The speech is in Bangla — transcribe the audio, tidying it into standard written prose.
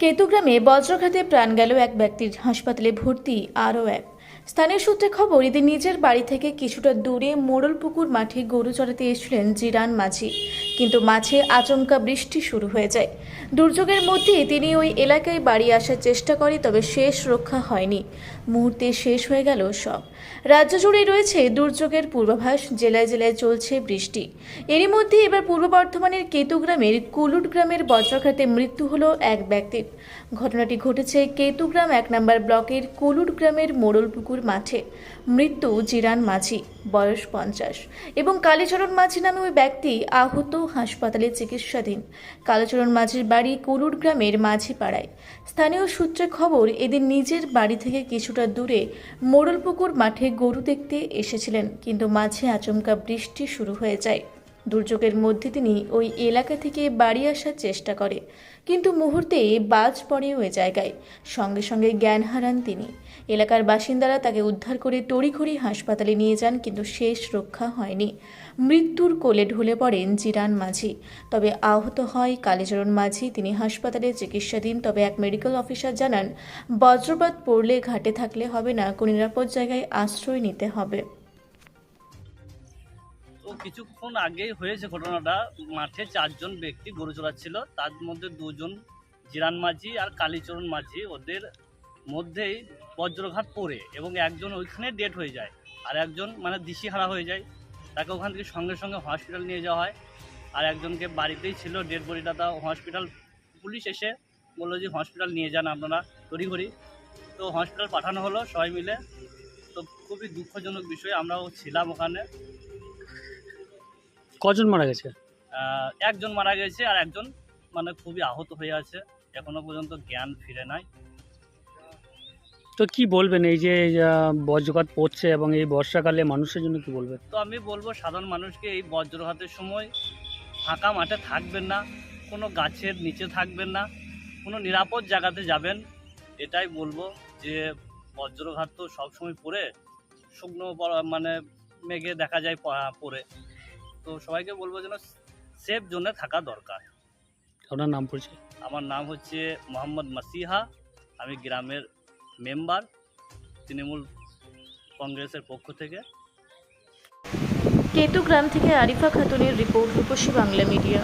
কেতুগ্রামে বজ্রঘাতে প্রাণ গেল এক ব্যক্তির, হাসপাতালে ভর্তি আরও এক। স্থানীয় সূত্রে খবর, এদের নিজের বাড়ি থেকে কিছুটা দূরে মোড়লপুকুর মাঠে গরু চড়াতে এসেছিলেন জিরান মাঝি, কিন্তু মাঝে আচমকা বৃষ্টি শুরু হয়ে যায়। দুর্যোগের মধ্যে তিনি ওই এলাকায় বাড়ি আসার চেষ্টা করে, তবে শেষ রক্ষা হয়নি। মুহূর্তে শেষ হয়ে গেল সব। রাজ্য জুড়েই রয়েছে দুর্যোগের পূর্বাভাস, জেলায় জেলায় চলছে বৃষ্টি। এরই মধ্যে এবার পূর্ব বর্ধমানের কেতুগ্রামের কুলুট গ্রামের বজ্রাঘাতে মৃত্যু হলো এক ব্যক্তির। ঘটনাটি ঘটেছে কেতুগ্রাম ১ নম্বর ব্লকের কুলুট গ্রামের মোড়লপুকুর মাঠে। মৃত্যু জিরান মাঝি, বয়স ৫০, এবং কালীচরণ মাঝি নামে ওই ব্যক্তি আহত, হাসপাতালে চিকিৎসাধীন। কালীচরণ মাঝির বাড়ি কুলুট গ্রামের মাঝিপাড়ায়। স্থানীয় সূত্রে খবর, এদের নিজের বাড়ি থেকে কিছুটা দূরে মোড়লপুকুর মাঠে গরু দেখতে এসেছিলেন, কিন্তু মাঝে আচমকা বৃষ্টি শুরু হয়ে যায়। দুর্যোগের মধ্যে তিনি ওই এলাকা থেকে বাড়ি আসার চেষ্টা করে, কিন্তু মুহূর্তে বাজ পড়ে ওই জায়গায়। সঙ্গে সঙ্গে জ্ঞান হারান তিনি। এলাকার বাসিন্দারা তাকে উদ্ধার করে তড়িঘড়ি হাসপাতালে নিয়ে যান, কিন্তু শেষ রক্ষা হয়নি। মৃত্যুর কোলে ঢলে পড়েন জিরান মাঝি, তবে আহত হয় কালীচরণ মাঝি। তিনি হাসপাতালে চিকিৎসাধীন। তবে এক মেডিকেল অফিসার জানান, বজ্রপাত পড়লে ঘাটে থাকলে হবে না, কোনো নিরাপদ জায়গায় আশ্রয় নিতে হবে। তো কিছুক্ষণ আগেই হয়েছে ঘটনাটা। মাঠে ৪ জন ব্যক্তি গরু চড়াচ্ছিল, তার মধ্যে ২ জন জিরান মাঝি আর কালীচরণ মাঝি, ওদের মধ্যেই বজ্রঘাত পড়ে এবং একজন ওইখানে ডেড হয়ে যায়, আর একজন মানে দিশেহারা হয়ে যায়। তাকে ওখান থেকে সঙ্গে সঙ্গে হসপিটাল নিয়ে যাওয়া হয়। আর একজনকে বাড়িতেই ছিল ডেড বডিটা, তা হসপিটাল পুলিশ এসে বললো যে হসপিটাল নিয়ে যান আপনারা তড়িঘড়ি। তো হসপিটাল পাঠানো হলো সবাই মিলে। তো খুবই দুঃখজনক বিষয়, আমরাও ছিলাম ওখানে। কজন মারা গেছে? একজন মারা গেছে আর একজন মানে খুবই আহত হয়ে আছে, এখনো পর্যন্ত জ্ঞান ফিরে নাই। তো কি বলবেন, এই যে বজ্রপাত পড়ছে এবং এই বর্ষাকালে মানুষের জন্য কি বলবেন? তো আমি বলবো সাধারণ মানুষকে, এই বজ্রঘাতের সময় ফাঁকা মাঠে থাকবেন না, কোনো গাছের নিচে থাকবেন না, কোনো নিরাপদ জায়গাতে যাবেন। এটাই বলবো যে বজ্রঘাত তো সবসময় পড়ে, শুকনো মানে মেঘে দেখা যায় পড়ে। তো সবাইকে বলবো যেন সেফ জোনে থাকা দরকার। আপনার নাম পরিচয়? আমার নাম হচ্ছে মোহাম্মদ মাসিহা, আমি গ্রামের মেম্বার, তৃণমূল কংগ্রেসের পক্ষ থেকে। কেতুগ্রাম থেকে আরিফা খাতুনের রিপোর্ট, রূপসী বাংলা মিডিয়া।